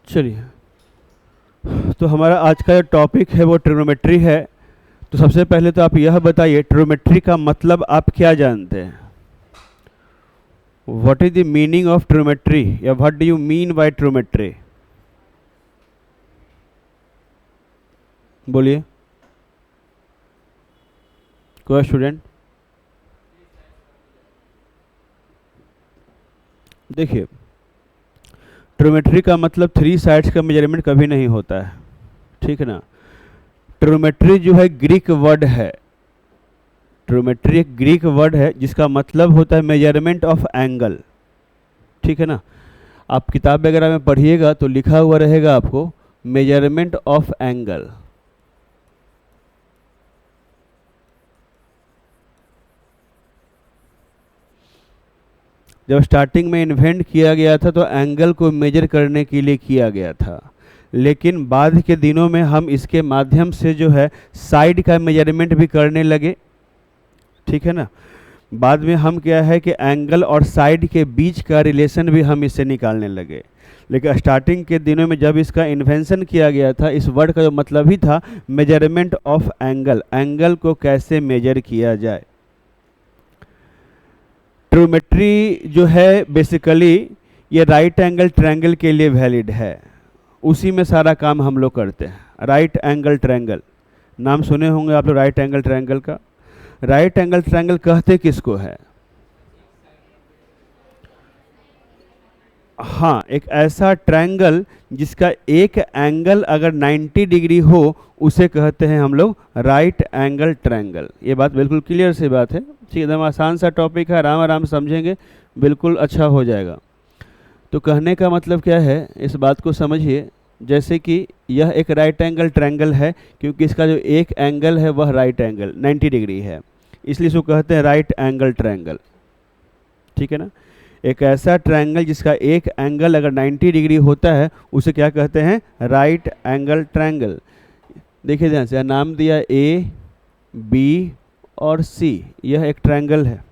चलिए, तो हमारा आज का जो टॉपिक है वो ट्रिग्नोमेट्री है। तो सबसे पहले तो आप यह बताइए ट्रिग्नोमेट्री का मतलब आप क्या जानते हैं? What is the meaning of trigonometry, या what do you mean by trigonometry? बोलिए कोई स्टूडेंट। देखिए, ट्रिग्नोमेट्री का मतलब थ्री साइड्स का मेजरमेंट कभी नहीं होता है, ठीक है ना। ट्रिग्नोमेट्री जो है ग्रीक वर्ड है। ट्रिग्नोमेट्री एक ग्रीक वर्ड है जिसका मतलब होता है मेजरमेंट ऑफ एंगल, ठीक है ना। आप किताब वगैरह में पढ़िएगा तो लिखा हुआ रहेगा आपको मेजरमेंट ऑफ एंगल। जब स्टार्टिंग में इन्वेंट किया गया था तो एंगल को मेजर करने के लिए किया गया था, लेकिन बाद के दिनों में हम इसके माध्यम से जो है साइड का मेजरमेंट भी करने लगे, ठीक है ना। बाद में हम क्या है कि एंगल और साइड के बीच का रिलेशन भी हम इससे निकालने लगे। लेकिन स्टार्टिंग के दिनों में जब इसका इन्वेंशन किया गया था, इस वर्ड का जो मतलब ही था मेजरमेंट ऑफ एंगल, एंगल को कैसे मेजर किया जाए। ट्रिग्नोमेट्री जो है बेसिकली ये राइट एंगल ट्रायंगल के लिए वैलिड है, उसी में सारा काम हम लोग करते हैं। राइट एंगल ट्रायंगल नाम सुने होंगे आप लोग, राइट एंगल ट्रायंगल का। राइट एंगल ट्रायंगल कहते किसको है? हाँ, एक ऐसा ट्रायंगल जिसका एक एंगल अगर 90 डिग्री हो उसे कहते हैं हम लोग राइट एंगल ट्रायंगल। ये बात बिल्कुल क्लियर सी बात है, ठीक, एकदम आसान सा टॉपिक है, आराम आराम समझेंगे बिल्कुल अच्छा हो जाएगा। तो कहने का मतलब क्या है, इस बात को समझिए। जैसे कि यह एक राइट एंगल ट्रायंगल है क्योंकि इसका जो एक एंगल है वह राइट एंगल 90 डिग्री है, इसलिए इसको कहते हैं राइट एंगल ट्रायंगल, ठीक है ना। एक ऐसा ट्रायंगल जिसका एक एंगल अगर 90 डिग्री होता है उसे क्या कहते हैं? Right angle triangle. देखिए ध्यान से, नाम दिया ए, बी और सी, यह एक ट्रायंगल है।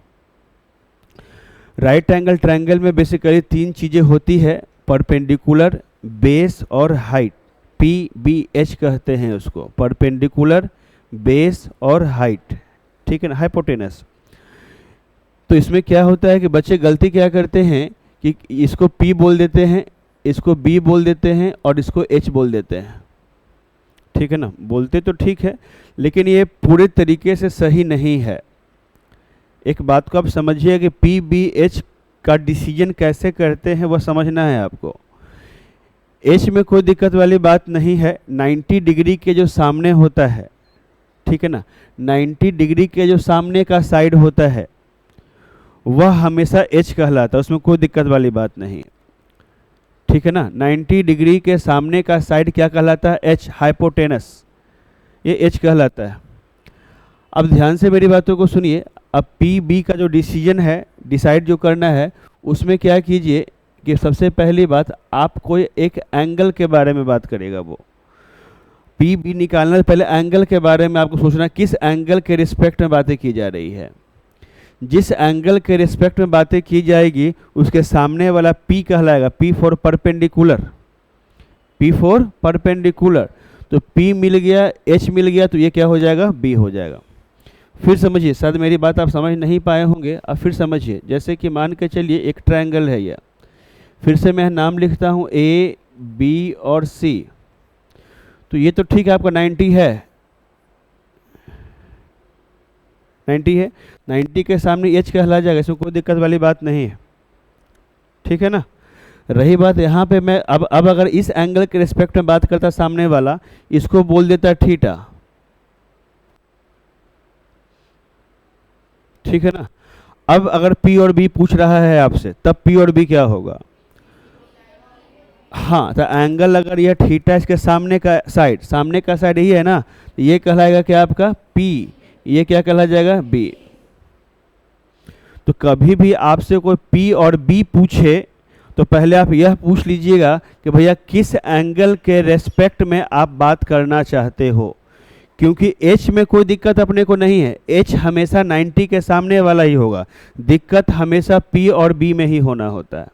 राइट एंगल ट्रायंगल में बेसिकली तीन चीज़ें होती है, परपेंडिकुलर, बेस और हाइट। पी बी एच कहते हैं उसको, परपेंडिकुलर, बेस और हाइट, ठीक है ना, हाइपोटेनस। तो इसमें क्या होता है कि बच्चे गलती क्या करते हैं कि इसको P बोल देते हैं, इसको B बोल देते हैं और इसको H बोल देते हैं, ठीक है ना। बोलते तो ठीक है लेकिन ये पूरे तरीके से सही नहीं है। एक बात को आप समझिए कि PBH का डिसीजन कैसे करते हैं वह समझना है आपको। H में कोई दिक्कत वाली बात नहीं है, 90 डिग्री के जो सामने होता है, ठीक है ना, 90 डिग्री के जो सामने का साइड होता है वह हमेशा H कहलाता है, उसमें कोई दिक्कत वाली बात नहीं, ठीक है ना। 90 डिग्री के सामने का साइड क्या कहलाता है? H, हाइपोटेनस, ये H कहलाता है। अब ध्यान से मेरी बातों को सुनिए। अब पी बी का जो डिसीजन है, डिसाइड जो करना है, उसमें क्या कीजिए कि सबसे पहली बात आप कोई एक एंगल के बारे में बात करेगा। वो पी बी निकालना से पहले एंगल के बारे में आपको सोचना किस एंगल के रिस्पेक्ट में बातें की जा रही है। जिस एंगल के रिस्पेक्ट में बातें की जाएगी उसके सामने वाला P कहलाएगा, P for perpendicular, P for perpendicular. तो P मिल गया, H मिल गया, तो ये क्या हो जाएगा? B हो जाएगा। फिर समझिए, शायद मेरी बात आप समझ नहीं पाए होंगे, अब फिर समझिए। जैसे कि मान के चलिए एक ट्रायंगल है यह, फिर से मैं नाम लिखता हूँ A, B और C। तो ये तो ठीक है, आपका 90 है, 90 है, 90 के सामने H कहला जाएगा, इसमें कोई दिक्कत वाली बात नहीं है, ठीक है ना। रही बात यहाँ पे, मैं अब अगर इस एंगल के रिस्पेक्ट में बात करता सामने वाला, इसको बोल देता थीटा, ठीक है ना। अब अगर P और B पूछ रहा है आपसे, तब P और B क्या होगा? हाँ, तो एंगल अगर यह थीटा, इसके सामने का साइड, सामने का साइड यही है ना, तो ये कहलाएगा क्या आपका? P, ये क्या कहला जाएगा? B। तो कभी भी आपसे कोई P और B पूछे तो पहले आप यह पूछ लीजिएगा कि भैया किस एंगल के रेस्पेक्ट में आप बात करना चाहते हो, क्योंकि H में कोई दिक्कत अपने को नहीं है, H हमेशा 90 के सामने वाला ही होगा, दिक्कत हमेशा P और B में ही होना होता है।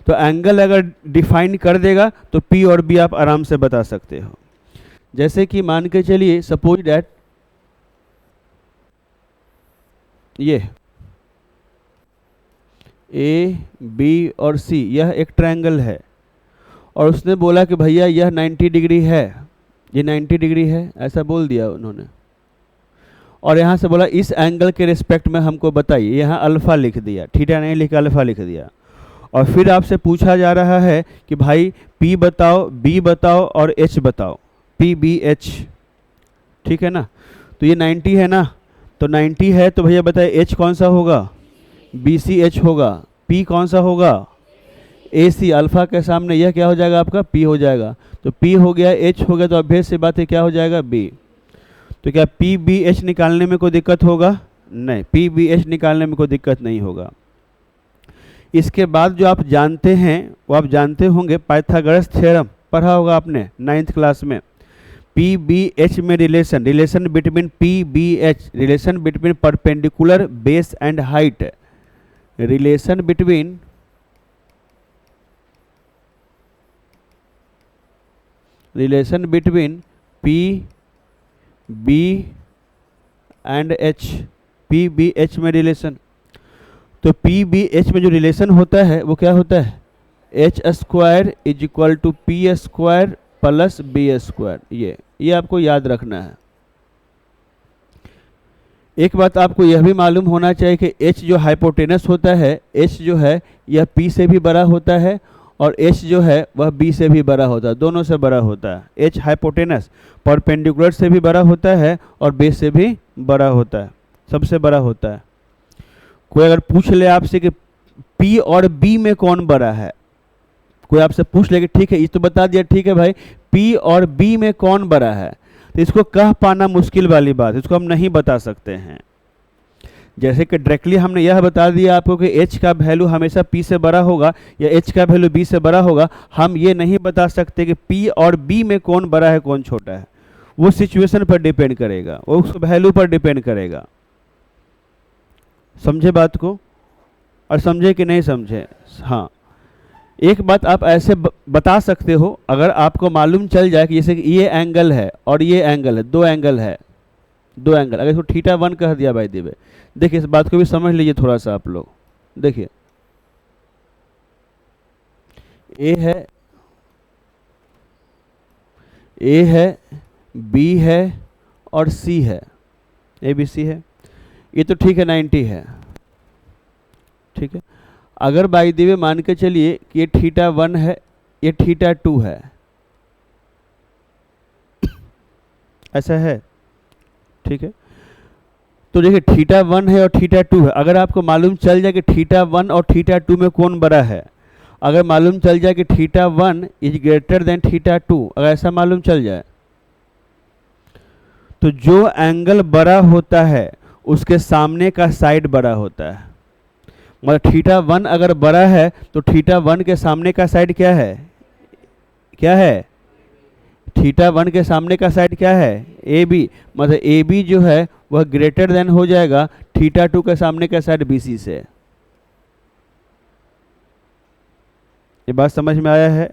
तो एंगल अगर डिफाइन कर देगा तो पी और बी आप आराम से बता सकते हो। जैसे कि मान के चलिए सपोज डैट ये ए बी और सी यह एक ट्रायंगल है और उसने बोला कि भैया यह 90 डिग्री है, ये 90 डिग्री है, ऐसा बोल दिया उन्होंने। और यहाँ से बोला इस एंगल के रिस्पेक्ट में हमको बताइए, यहाँ अल्फ़ा लिख दिया, थीटा नहीं लिखा, अल्फ़ा लिख दिया। और फिर आपसे पूछा जा रहा है कि भाई P बताओ, B बताओ और H बताओ, PBH, ठीक है ना। तो ये 90 है ना, तो 90 है तो भैया बताइए H कौन सा होगा, BCH होगा, P कौन सा होगा, AC, अल्फ़ा के सामने यह क्या हो जाएगा आपका P हो जाएगा। तो P हो गया, H हो गया, तो अभ्यस से बात है क्या हो जाएगा B। तो क्या PBH निकालने में कोई दिक्कत होगा, नहीं, PBH निकालने में कोई दिक्कत नहीं होगा। इसके बाद जो आप जानते हैं वो आप जानते होंगे, पाइथागोरस थ्योरम पढ़ा होगा आपने 9th क्लास में। PBH में relation between PBH, relation between perpendicular base and height, relation between P B and H, PBH में रिलेशन। तो PBH में जो रिलेशन होता है वो क्या होता है, H square is equal to P square plus B square. ये आपको याद रखना है। एक बात आपको यह भी मालूम होना चाहिए कि H जो हाइपोटेनस होता है, H जो है यह P से भी बड़ा होता है और H जो है वह B से भी बड़ा होता है, दोनों से बड़ा होता है। H हाइपोटेनस परपेंडिकुलर से भी बड़ा होता है और बेस से भी बड़ा होता है, सबसे बड़ा होता है। कोई अगर पूछ ले आपसे कि P और B में कौन बड़ा है, कोई आपसे पूछ ले कि ठीक है ये तो बता दिया, ठीक है भाई P और B में कौन बड़ा है, तो इसको कह पाना मुश्किल वाली बात, इसको हम नहीं बता सकते हैं। जैसे कि डायरेक्टली हमने यह बता दिया आपको कि H का वैल्यू हमेशा P से बड़ा होगा या H का वैल्यू B से बड़ा होगा, हम ये नहीं बता सकते कि P और B में कौन बड़ा है कौन छोटा है। वो सिचुएशन पर डिपेंड करेगा, वो उस वैल्यू पर डिपेंड करेगा। समझे बात को, और समझे कि नहीं समझे। हाँ, एक बात आप ऐसे बता सकते हो, अगर आपको मालूम चल जाए कि जैसे कि ये एंगल है और ये एंगल है, दो एंगल है, दो एंगल, अगर इसको थीटा 1 कह दिया भाई देवे, देखिए इस बात को भी समझ लीजिए थोड़ा सा आप लोग। देखिए ए है, बी है और सी है, ABC है, ये तो ठीक है 90 है, ठीक है। अगर बाई द वे मान के चलिए कि ये थीटा 1 है, ये थीटा 2 है, ऐसा है, ठीक है। तो देखिए थीटा 1 है और थीटा 2 है, अगर आपको मालूम चल जाए कि थीटा 1 और थीटा 2 में कौन बड़ा है, अगर मालूम चल जाए कि theta 1 is greater than theta 2, अगर ऐसा मालूम चल जाए तो जो एंगल बड़ा होता है उसके सामने का साइड बड़ा होता है। मतलब थीटा 1 अगर बड़ा है तो थीटा 1 के सामने का साइड क्या है, क्या है, थीटा 1 के सामने का साइड क्या है, AB। मतलब AB जो है वह ग्रेटर देन हो जाएगा थीटा 2 के सामने का साइड BC से। ये बात समझ में आया है।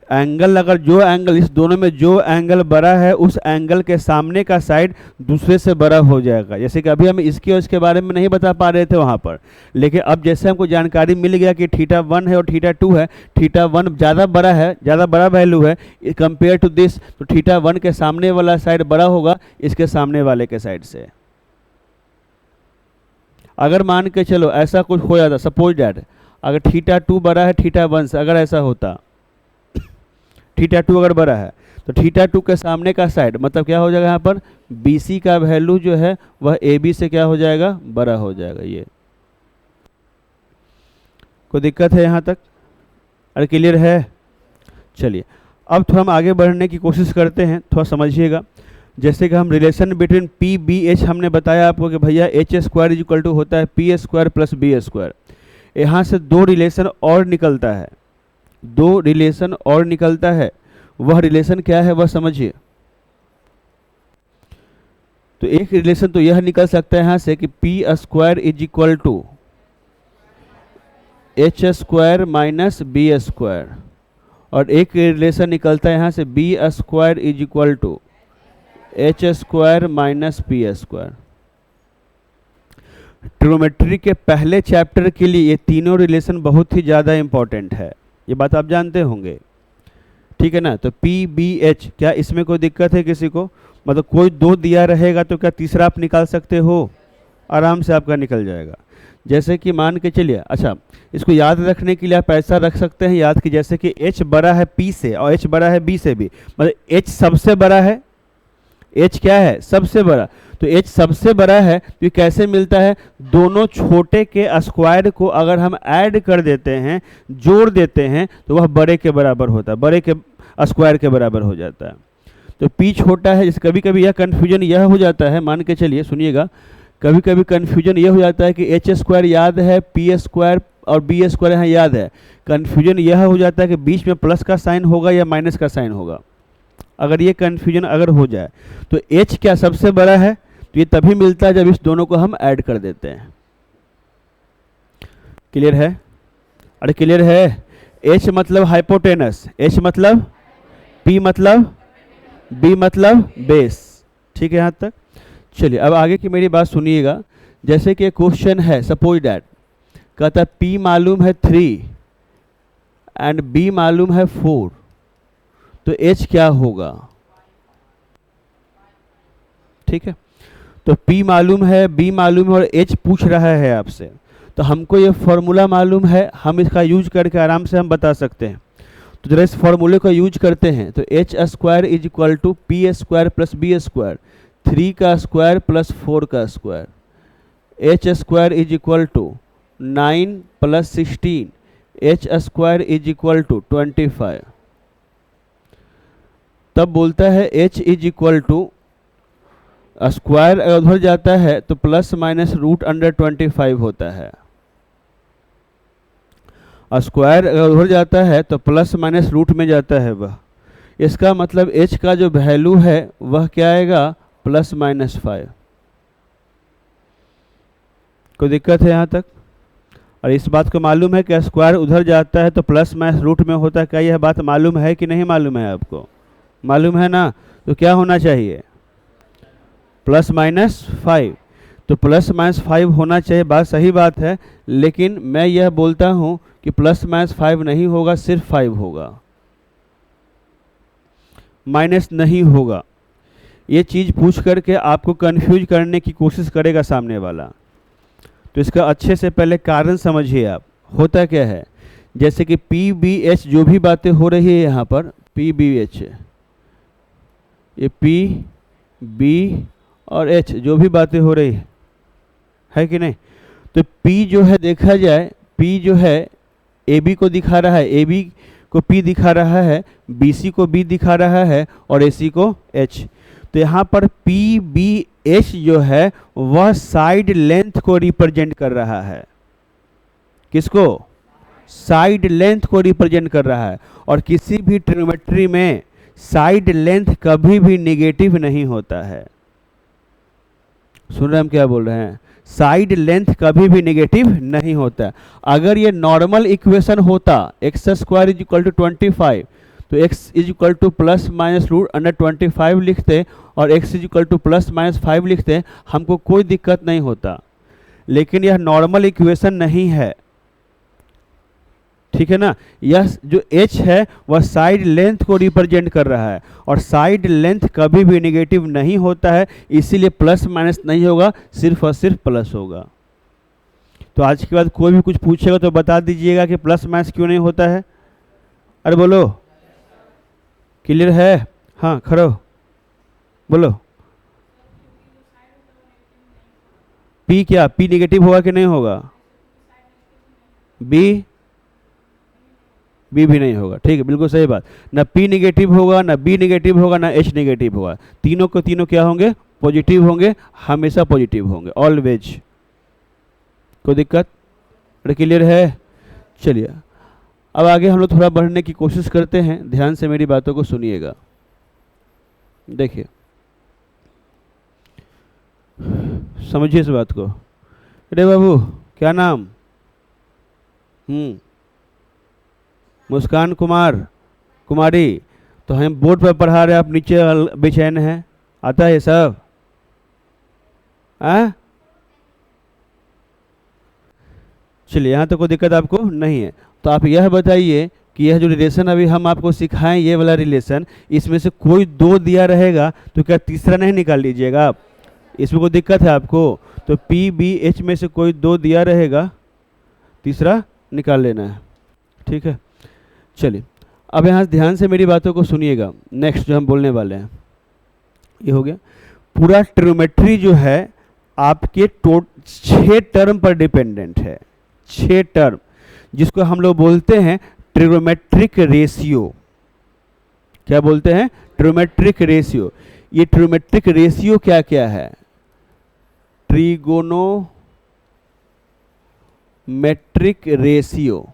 एंगल, अगर जो एंगल, इस दोनों में जो एंगल बड़ा है उस एंगल के सामने का साइड दूसरे से बड़ा हो जाएगा। जैसे कि अभी हम इसके और इसके बारे में नहीं बता पा रहे थे वहाँ पर, लेकिन अब जैसे हमको जानकारी मिल गया कि थीटा 1 है और थीटा 2 है, थीटा 1 ज़्यादा बड़ा है, ज़्यादा बड़ा वैल्यू है कंपेयर टू दिस, तो थीटा 1 के सामने वाला साइड बड़ा होगा इसके सामने वाले के साइड से। अगर मान के चलो ऐसा कुछ हो जाता, सपोज डैट अगर थीटा 2 बड़ा है थीटा 1 से, अगर ऐसा होता, थीटा 2 अगर बड़ा है तो थीटा 2 के सामने का साइड मतलब क्या हो जाएगा, यहाँ पर BC का वैल्यू जो है वह AB से क्या हो जाएगा, बड़ा हो जाएगा। ये कोई दिक्कत है यहाँ तक, अरे क्लियर है। चलिए अब थोड़ा हम आगे बढ़ने की कोशिश करते हैं, थोड़ा समझिएगा। जैसे कि हम रिलेशन बिटवीन PBH हमने बताया आपको कि भैया H square is equal to होता है P square plus B square. यहाँ से दो रिलेशन और निकलता है, दो रिलेशन और निकलता है, वह रिलेशन क्या है वह समझिए। तो एक रिलेशन तो यह निकल सकता है यहाँ से कि P square is equal to H square minus B square, और एक रिलेशन निकलता है यहाँ से B square is equal to H square minus P square. Trigonometry के पहले चैप्टर के लिए ये तीनों रिलेशन बहुत ही ज़्यादा इंपॉर्टेंट है, ये बात आप जानते होंगे, ठीक है ना। तो पी बी एच, क्या इसमें कोई दिक्कत है किसी को? मतलब कोई दो दिया रहेगा तो क्या तीसरा आप निकाल सकते हो? आराम से आपका निकल जाएगा। जैसे कि मान के चलिए, अच्छा इसको याद रखने के लिए आप ऐसा रख सकते हैं याद कि जैसे कि h बड़ा है p से और h बड़ा है b से भी, मतलब h सबसे बड़ा है, h क्या है? सबसे बड़ा। तो h सबसे बड़ा है तो ये कैसे मिलता है? दोनों छोटे के स्क्वायर को अगर हम ऐड कर देते हैं, जोड़ देते हैं, तो वह बड़े के बराबर होता है, बड़े के स्क्वायर के बराबर हो जाता है। तो p छोटा है, जैसे कभी कभी यह कन्फ्यूजन यह हो जाता है, मान के चलिए सुनिएगा, कभी कभी कन्फ्यूजन यह हो जाता है कि एच स्क्वायर याद है, पी स्क्वायर और बी स्क्वायर यहाँ याद है। कन्फ्यूजन यह हो जाता है कि बीच में प्लस का साइन होगा या माइनस का साइन होगा। अगर ये कन्फ्यूजन अगर हो जाए तो एच क्या सबसे बड़ा है? तो ये तभी मिलता है जब इस दोनों को हम ऐड कर देते हैं। क्लियर है? अरे क्लियर है? एच मतलब हाइपोटेनस, एच मतलब, पी मतलब, बी मतलब बेस, ठीक है यहाँ तक। चलिए अब आगे की मेरी बात सुनिएगा। जैसे कि क्वेश्चन है, सपोज दैट कहता है P मालूम है 3 एंड B मालूम है 4, तो H क्या होगा? ठीक है, तो P मालूम है, B मालूम है और H पूछ रहा है आपसे, तो हमको ये फॉर्मूला मालूम है, हम इसका यूज करके आराम से हम बता सकते हैं। तो जरा इस फॉर्मूले को यूज करते हैं, तो H square is equal to P square plus B square, 3 का स्क्वायर प्लस 4 का square, H square is equal to 9 plus 16, H square is equal to 25। तब बोलता है H is equal to, square उधर जाता है तो प्लस माइनस रूट अंडर 25 होता है, स्क्वायर उधर जाता है तो प्लस माइनस रूट में जाता है वह। इसका मतलब h का जो वैल्यू है वह क्या आएगा? Plus minus 5। कोई दिक्कत है यहाँ तक? और इस बात को मालूम है कि स्क्वायर उधर जाता है तो प्लस माइनस रूट में होता है, क्या यह बात मालूम है कि नहीं मालूम है आपको? मालूम है ना? तो क्या होना चाहिए? Plus minus 5। तो प्लस माइनस 5 होना चाहिए, बात सही बात है, लेकिन मैं यह बोलता हूँ कि प्लस माइनस 5 नहीं होगा, सिर्फ 5 होगा, माइनस नहीं होगा। ये चीज़ पूछ करके आपको कंफ्यूज करने की कोशिश करेगा सामने वाला, तो इसका अच्छे से पहले कारण समझिए आप। होता क्या है, जैसे कि पी बी एच जो भी बातें हो रही है यहाँ पर, पी बी एच, ये पी बी और एच जो भी बातें हो रही है कि नहीं, तो P जो है देखा जाए, P जो है AB को दिखा रहा है, AB को P दिखा रहा है, BC को B दिखा रहा है और AC को H। तो यहाँ पर PBH जो है वह साइड लेंथ को रिप्रेजेंट कर रहा है। किसको? साइड लेंथ को रिप्रेजेंट कर रहा है। और किसी भी ट्रिग्नोमेट्री में साइड लेंथ कभी भी नेगेटिव नहीं होता है। सुन रहे हैं हम क्या बोल रहे हैं? साइड लेंथ कभी भी नेगेटिव नहीं होता है। अगर ये नॉर्मल इक्वेशन होता X square is equal to 25, तो x is equal to plus minus root under 25 लिखते और x is equal to plus minus 5 लिखते, हमको कोई दिक्कत नहीं होता। लेकिन यह नॉर्मल इक्वेशन नहीं है, ठीक है ना। यह जो h है वह साइड लेंथ को रिप्रेजेंट कर रहा है और साइड लेंथ कभी भी नेगेटिव नहीं होता है, इसीलिए प्लस माइनस नहीं होगा, सिर्फ और सिर्फ प्लस होगा। तो आज के बाद कोई भी कुछ पूछेगा तो बता दीजिएगा कि प्लस माइनस क्यों नहीं होता है। अरे बोलो, क्लियर है? हाँ खड़ो बोलो। P क्या? P नेगेटिव होगा कि नहीं होगा? B भी नहीं होगा, ठीक है, बिल्कुल सही बात। ना P नेगेटिव होगा, ना B नेगेटिव होगा, ना H नेगेटिव होगा। तीनों को तीनों क्या होंगे? पॉजिटिव होंगे, हमेशा पॉजिटिव होंगे, ऑलवेज। कोई दिक्कत? अरे क्लियर है? चलिए अब आगे हम लोग थोड़ा बढ़ने की कोशिश करते हैं, ध्यान से मेरी बातों को सुनिएगा। देखिए समझिए इस बात को। अरे बाबू क्या नाम? मुस्कान कुमारी, तो हम बोर्ड पर पढ़ा रहे हैं, आप नीचे बेचैन हैं। आता है ये सब? चलिए, यहाँ तो कोई दिक्कत आपको नहीं है। तो आप यह बताइए कि यह जो रिलेशन अभी हम आपको सिखाएं, ये वाला रिलेशन, इसमें से कोई दो दिया रहेगा तो क्या तीसरा नहीं निकाल लीजिएगा आप? इसमें कोई दिक्कत है आपको? तो पी बी एच में से कोई दो दिया रहेगा, तीसरा निकाल लेना है। ठीक है, चलिए अब यहाँ ध्यान से मेरी बातों को सुनिएगा। नेक्स्ट जो हम बोलने वाले हैं, ये हो गया पूरा ट्रिग्नोमेट्री जो है आपके 6 टर्म पर डिपेंडेंट है। 6 टर्म, जिसको हम लोग बोलते हैं ट्रिग्नोमेट्रिक रेशियो। क्या बोलते हैं? Trigonometric ratio. ये ट्रिग्नोमेट्रिक रेशियो क्या क्या है? Trigonometric ratio.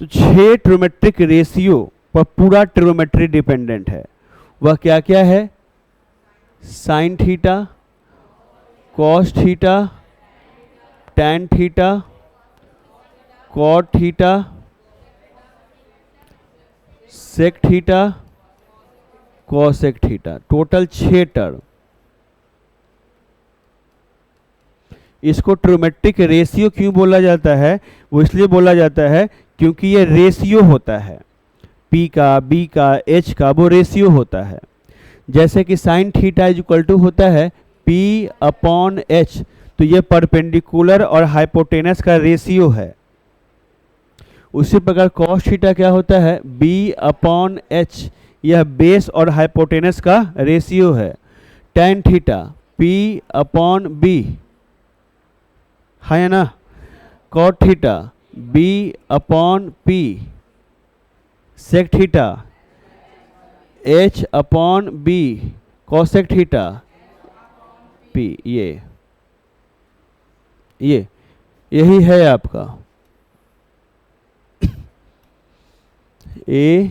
तो 6 ट्रिग्नोमेट्रिक रेशियो पर पूरा ट्रिग्नोमेट्री डिपेंडेंट है। वह क्या क्या है? Sine theta, cos theta, tan theta, cot theta, sec theta, cosec theta. Total 6 term. इसको ट्रिग्नोमेट्रिक रेशियो क्यों बोला जाता है? वो इसलिए बोला जाता है क्योंकि ये रेशियो होता है, P का, B का, H का, वो रेशियो होता है। जैसे कि sine theta is equal to होता है P अपॉन H, तो ये परपेंडिकुलर और हाइपोटेनस का रेशियो है। उसी प्रकार कॉस थीटा क्या होता है? B अपॉन H, यह बेस और हाइपोटेनस का रेशियो है। Tan theta P upon B, है ना? Cot theta B upon P, sec theta H upon B, cosec theta P। यही है आपका A,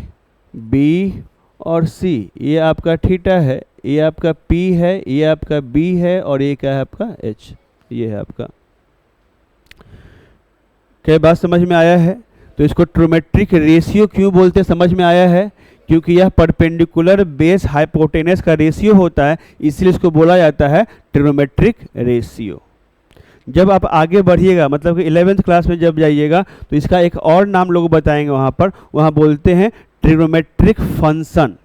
B और C। ये आपका थीटा है, ये आपका P है, ये आपका B है, और ये क्या है आपका H। ये है आपका। क्या बात समझ में आया है? तो इसको ट्रिग्नोमेट्रिक रेशियो क्यों बोलते हैं, समझ में आया है? क्योंकि यह परपेंडिकुलर बेस हाइपोटेनस का रेशियो होता है, इसलिए इसको बोला जाता है ट्रिग्नोमेट्रिक रेशियो। जब आप आगे बढ़िएगा, मतलब कि 11th क्लास में जब जाइएगा, तो इसका एक और नाम लोग बताएंगे वहाँ पर, वहाँ बोलते हैं ट्रिग्नोमेट्रिक फंक्शन,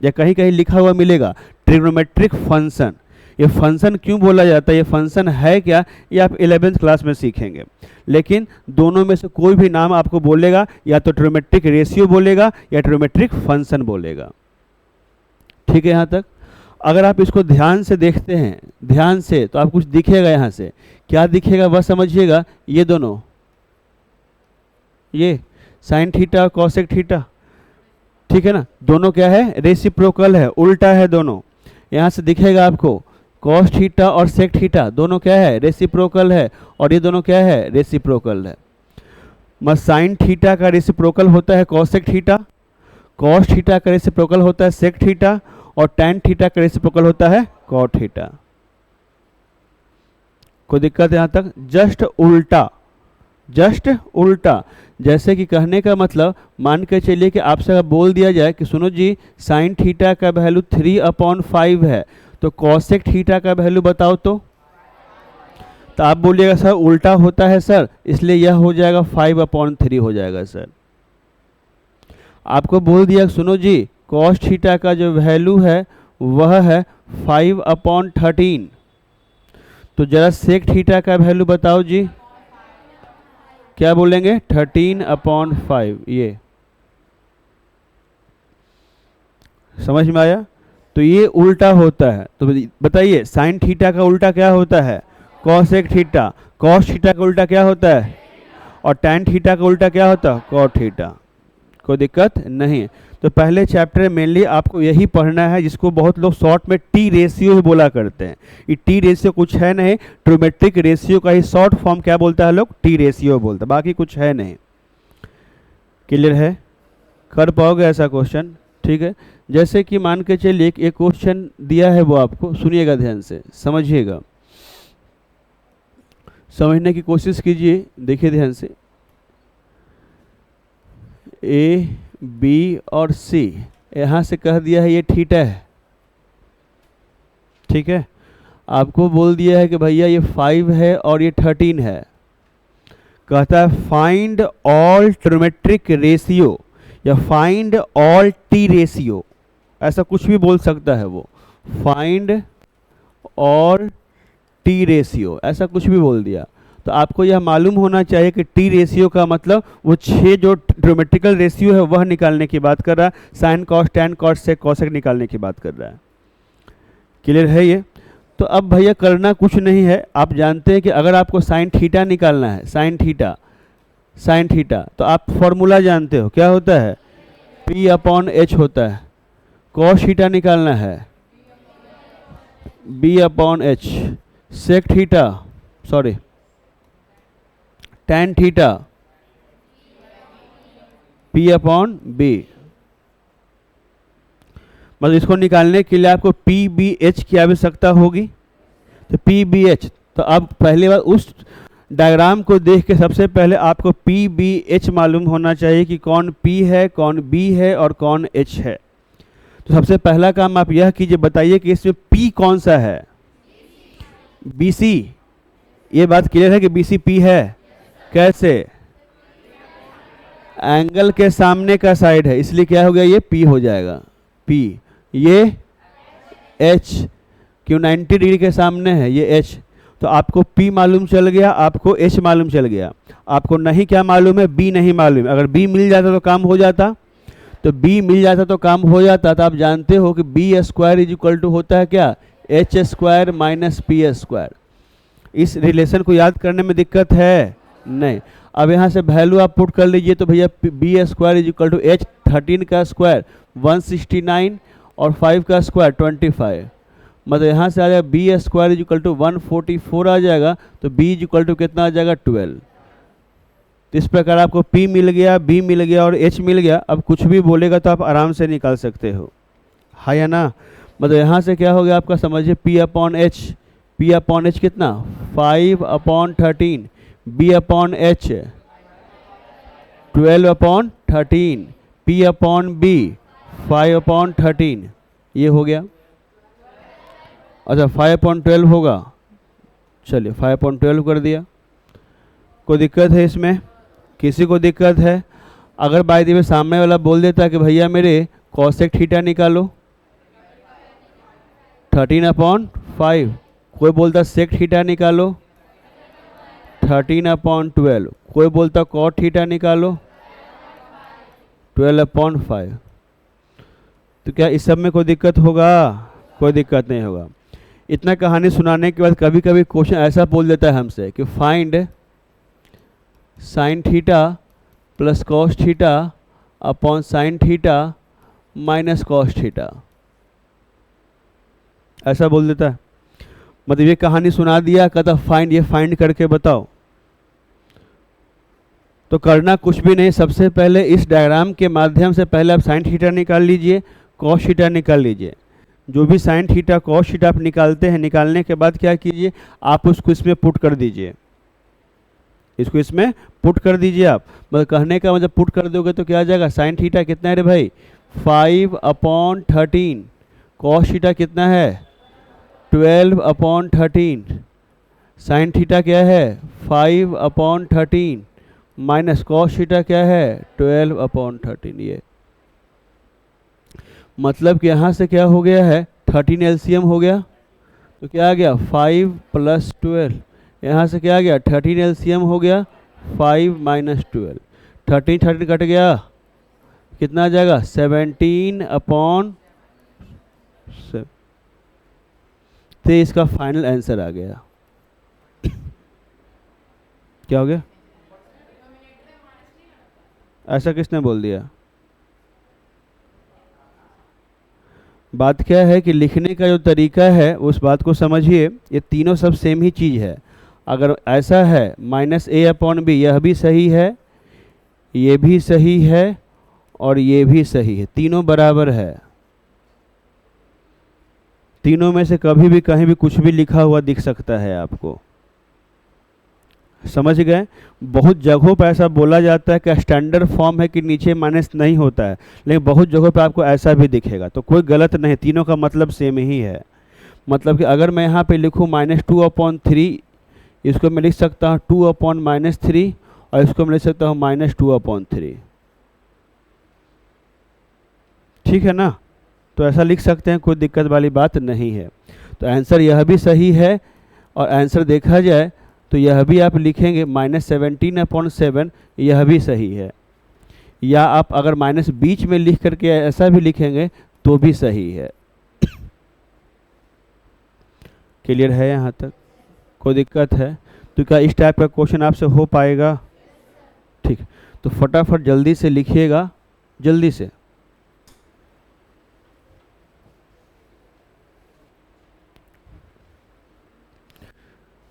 या कहीं कहीं लिखा हुआ मिलेगा ट्रिग्नोमेट्रिक फंक्शन। ये फंक्शन क्यों बोला जाता है, ये फंक्शन है क्या, ये आप 11th क्लास में सीखेंगे। लेकिन दोनों में से कोई भी नाम आपको बोलेगा, या तो ट्रिग्नोमेट्रिक रेशियो बोलेगा या ट्रिग्नोमेट्रिक फंक्शन बोलेगा। ठीक है यहाँ तक? अगर आप इसको ध्यान से देखते हैं, ध्यान से, तो आप कुछ दिखेगा यहाँ से। क्या दिखेगा वह समझिएगा। ये दोनों, ये साइन थीटा और कॉसेक थीटा, ठीक है ना, दोनों क्या है? रेसिप्रोकल है, उल्टा है दोनों। यहाँ से दिखेगा आपको कॉस थीटा और सेक थीटा, दोनों क्या है? रेसिप्रोकल है, और ये दोनों क्या है? रेसिप्रोकल है। साइन थीटा का रेसिप्रोकल होता है कॉसेक थीटा, कॉस थीटा का रेसिप्रोकल होता है सेक थीटा, और टैन थीटा का रेसिप्रोकल होता है कॉट थीटा। कोई दिक्कत है यहाँ तक? जस्ट उल्टा, जस्ट उल्टा। जैसे कि कहने का मतलब, मान के चलिए कि आपसे बोल दिया जाए कि सुनो जी, साइन थीटा का वैल्यू 3/5 है, तो कॉसेक थीटा का वैल्यू बताओ। तो आप बोलिएगा सर उल्टा होता है सर, इसलिए यह हो जाएगा 5/3 हो जाएगा सर। आपको बोल दिया सुनो जी, कॉस थीटा का जो वैल्यू है वह है 5/13, तो जरा सेक थीटा का वैल्यू बताओ जी। क्या बोलेंगे? 13/5। ये समझ में आया? तो ये उल्टा होता है। तो बताइए, साइन थीटा का उल्टा क्या होता है? Cosec theta. कॉस थीटा का उल्टा क्या होता है? और टैन थीटा का उल्टा क्या होता है? Cot theta. कोई दिक्कत नहीं। तो पहले चैप्टर में मेनली आपको यही पढ़ना है, जिसको बहुत लोग शॉर्ट में टी रेशियो ही बोला करते हैं। ये टी रेशियो कुछ है नहीं, ट्रिग्नोमेट्रिक रेशियो का ही शॉर्ट फॉर्म क्या बोलता है लोग? टी रेशियो बोलता है, बाकी कुछ है नहीं। क्लियर है? कर पाओगे ऐसा क्वेश्चन? ठीक है। जैसे कि मान के चलिए एक क्वेश्चन दिया है, वो आपको सुनिएगा ध्यान से, समझिएगा। समझने की कोशिश कीजिए, देखिए ध्यान से। ए बी और सी, यहाँ से कह दिया है ये थीटा है, ठीक है। आपको बोल दिया है कि भैया ये 5 है और ये 13 है। कहता है फाइंड ऑल ट्रिमेट्रिक रेशियो या फाइंड ऑल टी रेशियो, ऐसा कुछ भी बोल सकता है वो। फाइंड ऑल टी रेशियो ऐसा कुछ भी बोल दिया। तो आपको यह मालूम होना चाहिए कि टी रेशियो का मतलब वो 6 जो ट्रिमेट्रिकल रेशियो है वह निकालने की बात कर रहा है, sine cos tan cos sec cosec निकालने की बात कर रहा है। क्लियर है ये? तो अब भैया करना कुछ नहीं है, आप जानते हैं कि अगर आपको साइन थीटा निकालना है, साइन थीटा, तो आप फॉर्मूला जानते हो क्या होता है, P अपॉन H होता है। कॉस थीटा निकालना है B upon H, sec theta sorry tan theta P upon B। मतलब इसको निकालने के लिए आपको PBH की आवश्यकता होगी। तो PBH, तो अब पहले बार उस डायग्राम को देख के सबसे पहले आपको PBH मालूम होना चाहिए कि कौन P है, कौन B है और कौन H है। तो सबसे पहला काम आप यह कीजिए, बताइए कि इसमें P कौन सा है, BC। ये बात क्लियर है कि BC P है। कैसे? एंगल के सामने का साइड है, इसलिए क्या हो गया, ये P हो जाएगा P। ये H, क्यों 90 डिग्री के सामने है, ये H। तो आपको P मालूम चल गया, आपको H मालूम चल गया। आपको नहीं क्या मालूम है, B नहीं मालूम। अगर B मिल जाता तो काम हो जाता, तो B मिल जाता तो काम हो जाता। तो आप जानते हो कि B square is equal to होता है क्या, H square minus P square. इस रिलेशन को याद करने में दिक्कत है नहीं। अब यहाँ से वैल्यू आप पुट कर लीजिए, तो भैया B square is equal to H, 13 का स्क्वायर 169 और 5 का स्क्वायर 25। मतलब यहाँ से आ जाएगा B square is equal to 144 आ जाएगा। तो B इज इक्वल टू कितना आ जाएगा, 12। तो इस प्रकार आपको P मिल गया, B मिल गया और H मिल गया। अब कुछ भी बोलेगा तो आप आराम से निकाल सकते हो, हाँ या ना। मतलब यहाँ से क्या हो गया आपका, समझिए P अपॉन H कितना, 5 upon 13, B upon H 12 upon 13, P upon B 5 upon 13, ये हो गया। अच्छा 5 अपॉन 12 होगा, चलिए 5 अपॉन 12 कर दिया। कोई दिक्कत है इसमें, किसी को दिक्कत है? अगर बाय द वे सामने वाला बोल देता कि भैया मेरे कॉसेक थीटा निकालो 13 अपॉन 5, कोई बोलता सेक थीटा निकालो 13 अपॉन 12, कोई बोलता कॉट थीटा निकालो 12 अपॉन 5, तो क्या इस सब में कोई दिक्कत होगा? कोई दिक्कत नहीं होगा। इतना कहानी सुनाने के बाद कभी कभी क्वेश्चन ऐसा बोल देता है हमसे कि find sine theta plus cos theta upon sine theta minus cos theta, ऐसा बोल देता है। मतलब ये कहानी सुना दिया, कहता फाइंड, ये फाइंड करके बताओ। तो करना कुछ भी नहीं, सबसे पहले इस डायग्राम के माध्यम से पहले आप साइन थीटा निकाल लीजिए, कॉस थीटा निकाल लीजिए। जो भी साइन थीटा कॉस थीटा आप निकालते हैं, निकालने के बाद क्या कीजिए, आप उसको इसमें पुट कर दीजिए, इसको इसमें पुट कर दीजिए। आप मतलब कहने का मतलब पुट कर दोगे तो क्या आ जाएगा, साइन थीटा कितना है रे भाई, 5 अपॉन 13, कॉस थीटा कितना है 12 अपॉन 13, साइन थीटा क्या है 5 अपॉन 13 माइनस कॉस थीटा क्या है 12 अपॉन 13। ये मतलब कि यहाँ से क्या हो गया है, 13 एलसीएम हो गया, तो क्या आ गया 5 प्लस 12। यहाँ से क्या आ गया 13 एलसीएम हो गया 5 माइनस 12, 13 कट गया, कितना आ जाएगा 17 अपॉन 7। तो इसका फाइनल आंसर आ गया। क्या हो गया, ऐसा किसने बोल दिया? बात क्या है कि लिखने का जो तरीका है उस बात को समझिए। ये तीनों सब सेम ही चीज़ है। अगर ऐसा है माइनस ए अपॉन बी, यह भी सही है, ये भी सही है और ये भी सही है, तीनों बराबर है। तीनों में से कभी भी कहीं भी कुछ भी लिखा हुआ दिख सकता है आपको। समझ गए। बहुत जगहों पर ऐसा बोला जाता है कि स्टैंडर्ड फॉर्म है कि नीचे माइनस नहीं होता है, लेकिन बहुत जगहों पर आपको ऐसा भी दिखेगा, तो कोई गलत नहीं, तीनों का मतलब सेम ही है। मतलब कि अगर मैं यहाँ पे लिखूँ -2/3, इसको मैं लिख सकता हूँ 2/-3, और इसको मैं लिख सकता हूँ -2/3। ठीक है ना, तो ऐसा लिख सकते हैं, कोई दिक्कत वाली बात नहीं है। तो आंसर यह भी सही है, और आंसर देखा जाए तो यह भी आप लिखेंगे -17/7, यह भी सही है। या आप अगर माइनस बीच में लिख करके ऐसा भी लिखेंगे तो भी सही है। क्लियर है यहाँ तक? कोई दिक्कत है? तो क्या इस टाइप का क्वेश्चन आपसे हो पाएगा? ठीक, तो फटाफट जल्दी से लिखिएगा, जल्दी से।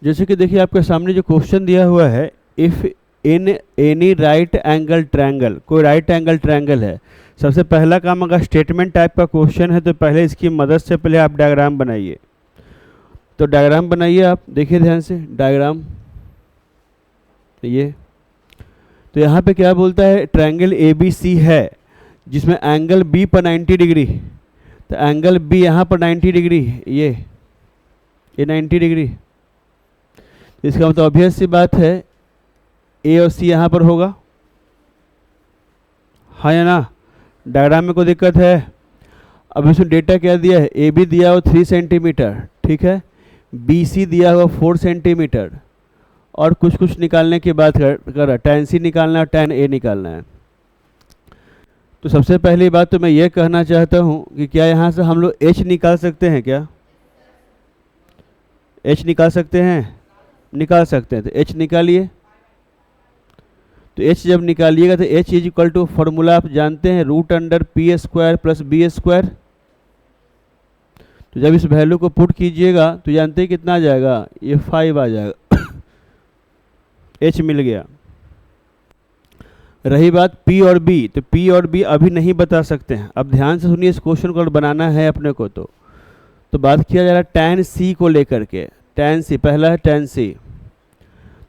जैसे कि देखिए आपके सामने जो क्वेश्चन दिया हुआ है, if in any right angle triangle, कोई राइट एंगल ट्रायंगल है। सबसे पहला काम, अगर स्टेटमेंट टाइप का क्वेश्चन है तो पहले इसकी मदद से पहले आप डायग्राम बनाइए। तो डायग्राम बनाइए, आप देखिए ध्यान से डायग्राम ये। तो यहाँ पे क्या बोलता है, ट्रायंगल ABC है जिसमें एंगल B पर 90 डिग्री, तो एंगल B यहाँ पर 90 डिग्री, ये 90 डिग्री। इसका मतलब ऑब्वियस सी बात है A और C यहाँ पर होगा, हाँ या ना? डायग्राम में कोई दिक्कत है? अब इसमें डेटा क्या दिया है, AB दिया हुआ 3 सेंटीमीटर, ठीक है, BC दिया हुआ 4 सेंटीमीटर, और कुछ कुछ निकालने की बात कर रहा, tan C निकालना है और tan A निकालना है। तो सबसे पहली बात तो मैं ये कहना चाहता हूँ कि क्या यहाँ से हम लोग H निकाल सकते हैं क्या? H निकाल सकते हैं? निकाल सकते हैं, तो H निकालिए। तो H जब निकालिएगा तो H is equal to, formula आप जानते हैं, √P² + B²। तो जब इस वैल्यू को पुट कीजिएगा तो जानते हैं कितना आ जाएगा, ये 5 आ जाएगा। H मिल गया। रही बात P और B, तो P और B अभी नहीं बता सकते हैं। अब ध्यान से सुनिए, इस क्वेश्चन को बनाना है अपने को। तो बात किया जा रहा है tan C को लेकर के। tan C, पहला है tan C।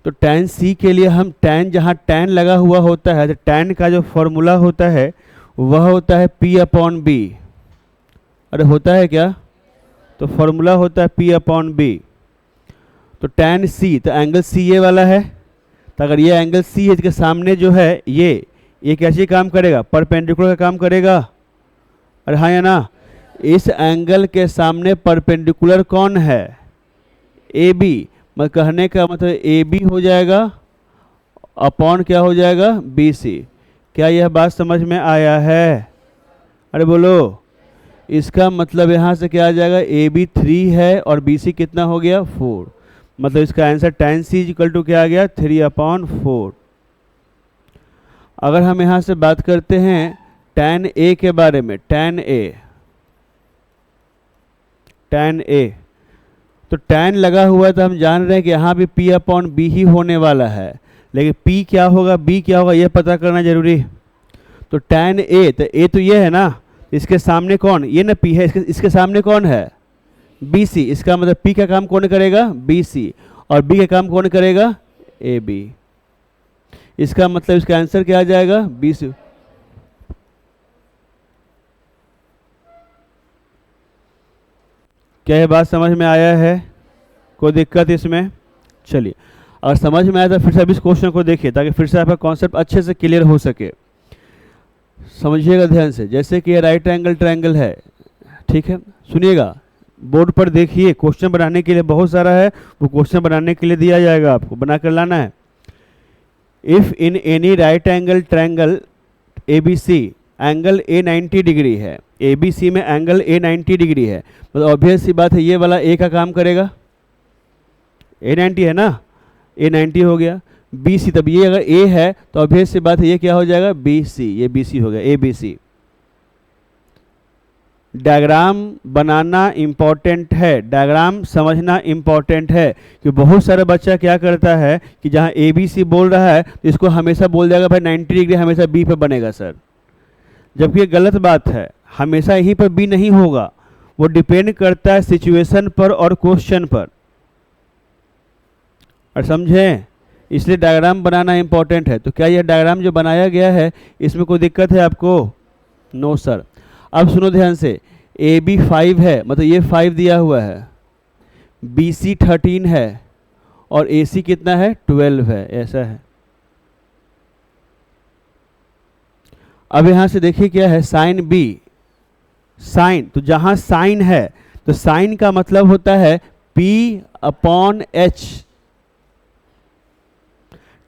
तो tan C के लिए हम tan, जहाँ tan लगा हुआ होता है, तो tan का जो फॉर्मूला होता है वह होता है P/B। अरे होता है क्या? तो फॉर्मूला होता है P/B। तो tan C, तो एंगल C ये वाला है, तो अगर ये एंगल C है, इसके सामने जो है ये कैसे काम करेगा, परपेंडिकुलर का काम करेगा। अरे हाँ या ना? इस एंगल के सामने परपेंडिकुलर कौन है, AB। मैं कहने का मतलब AB हो जाएगा अपॉन क्या हो जाएगा, BC। क्या यह बात समझ में आया है? अरे बोलो। इसका मतलब यहाँ से क्या आ जाएगा, AB 3 है और BC कितना हो गया, 4। मतलब इसका answer tan C equal to क्या आ गया, 3/4। अगर हम यहाँ से बात करते हैं tan A के बारे में, tan A, तो tan लगा हुआ है तो हम जान रहे हैं कि यहाँ भी P/B ही होने वाला है, लेकिन P क्या होगा, B क्या होगा, यह पता करना जरूरी। तो tan A, तो A तो ये है ना, इसके सामने कौन, ये ना P है, इसके सामने कौन है, BC। इसका मतलब P का काम कौन करेगा, BC, और B का काम कौन करेगा, AB। इसका मतलब इसका आंसर क्या आ जाएगा, BC। क्या ये बात समझ में आया है? कोई दिक्कत इसमें? चलिए, अगर समझ में आया तो फिर से अब इस क्वेश्चन को देखिए, ताकि फिर से आपका कॉन्सेप्ट अच्छे से क्लियर हो सके। समझिएगा ध्यान से। जैसे कि ये राइट एंगल ट्रायंगल है, ठीक है, सुनिएगा, बोर्ड पर देखिए। क्वेश्चन बनाने के लिए बहुत सारा है, वो क्वेश्चन बनाने के लिए दिया जाएगा, आपको बना कर लाना है। If in any right angle triangle ABC angle A 90 degree है, ABC में एंगल A 90 डिग्री है, मतलब ऑब्वियस सी बात है ये वाला A का काम करेगा, A 90 है ना, A 90 हो गया। BC, तब ये अगर A है तो ऑब्वियस सी बात है ये क्या हो जाएगा, BC, ये BC हो गया, ABC। डायग्राम बनाना इम्पॉर्टेंट है, डायग्राम समझना इम्पॉर्टेंट है, कि बहुत सारा बच्चा क्या करता है कि जहाँ ABC बोल रहा है तो इसको हमेशा बोल देगा भाई 90 डिग्री हमेशा B पे बनेगा सर, जबकि ये गलत बात है। हमेशा यहीं पर B नहीं होगा, वो डिपेंड करता है सिचुएशन पर और क्वेश्चन पर। और समझें, इसलिए डायग्राम बनाना इंपॉर्टेंट है। तो क्या यह डायग्राम जो बनाया गया है इसमें कोई दिक्कत है आपको? No sir. अब सुनो ध्यान से, ए बी 5 है, मतलब ये 5 दिया हुआ है, बी सी 13 है और ए सी कितना है? 12 है, ऐसा है। अब यहां से देखिए क्या है, साइन बी, साइन, तो जहां साइन है तो साइन का मतलब होता है P अपॉन H,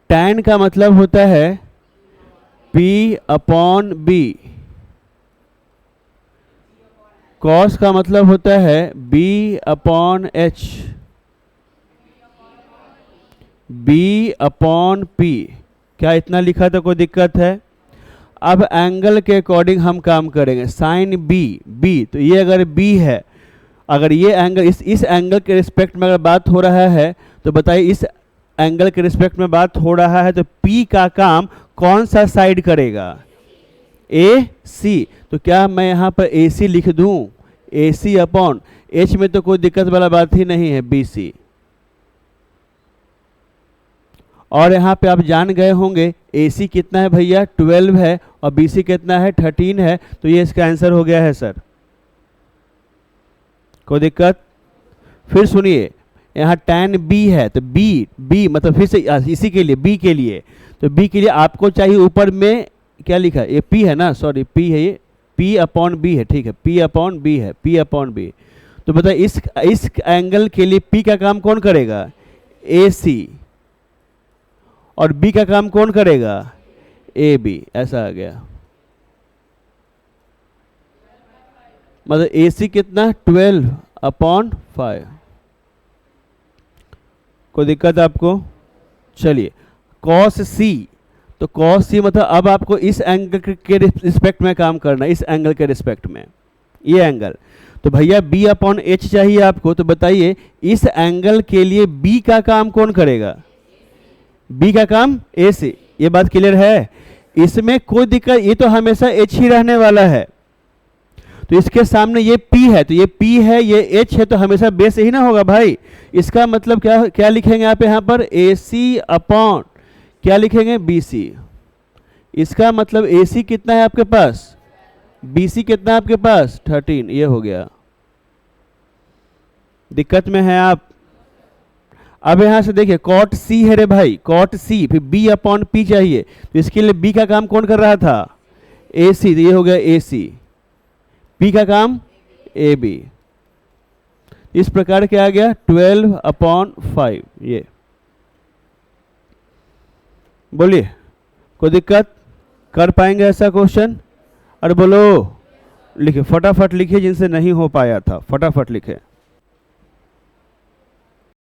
टैन का मतलब होता है P अपॉन B, कॉस का मतलब होता है B upon H, B upon P। क्या इतना लिखा था, कोई दिक्कत है? अब एंगल के अकॉर्डिंग हम काम करेंगे। साइन बी, बी तो ये अगर बी है, अगर ये एंगल इस एंगल के रिस्पेक्ट में अगर बात हो रहा है तो बताइए इस एंगल के रिस्पेक्ट में बात हो रहा है तो पी का काम कौन सा साइड करेगा? ए सी। तो क्या मैं यहाँ पर ए सी लिख दूँ? ए सी अपॉन एच में तो कोई दिक्कत वाला बात ही नहीं है, बी सी। और यहाँ पे आप जान गए होंगे ए सी कितना है भैया? 12 है और बी सी कितना है? 13 है। तो ये इसका आंसर हो गया है सर। कोई दिक्कत? फिर सुनिए, यहाँ tan b है तो b मतलब फिर से इसी के लिए b के लिए, तो b के लिए आपको चाहिए ऊपर में क्या लिखा है? ये p है ना, सॉरी p है, ये p अपॉन b है, ठीक है, p अपॉन b है, p अपॉन b। तो बताइए इस एंगल के लिए p का काम कौन करेगा? AC। और b का काम कौन करेगा? AB। ऐसा आ गया, मतलब AC कितना? 12 अपॉन 5। कोई दिक्कत आपको? चलिए, कॉस C, तो कॉस C मतलब अब आपको इस एंगल के रिस्पेक्ट में काम करना है, इस एंगल के रिस्पेक्ट में, ये एंगल। तो भैया B अपॉन H चाहिए आपको, तो बताइए इस एंगल के लिए B का काम कौन करेगा? B का काम AC। ये बात क्लियर है? इसमें कोई दिक्कत, ये तो हमेशा H ही रहने वाला है। तो इसके सामने ये P है, तो ये P है, ये H है, तो हमेशा बेस ही ना होगा भाई। इसका मतलब क्या लिखेंगे आप यहाँ पर? AC अपॉन क्या लिखेंगे? BC। इसका मतलब AC कितना है आपके पास? BC कितना है आपके पास? 13। ये हो गया। दिक्कत में है आप? अब यहां से देखिए, कॉट C है रे भाई, कॉट C, फिर B अपॉन P चाहिए, तो इसके लिए B का काम कौन कर रहा था? AC। तो ये हो गया AC, P का काम AB। इस प्रकार क्या आ गया? 12 अपॉन 5। ये बोलिए, कोई दिक्कत? कर पाएंगे ऐसा क्वेश्चन? अरे बोलो, लिखिए फटाफट लिखिए, जिनसे नहीं हो पाया था फटाफट लिखे।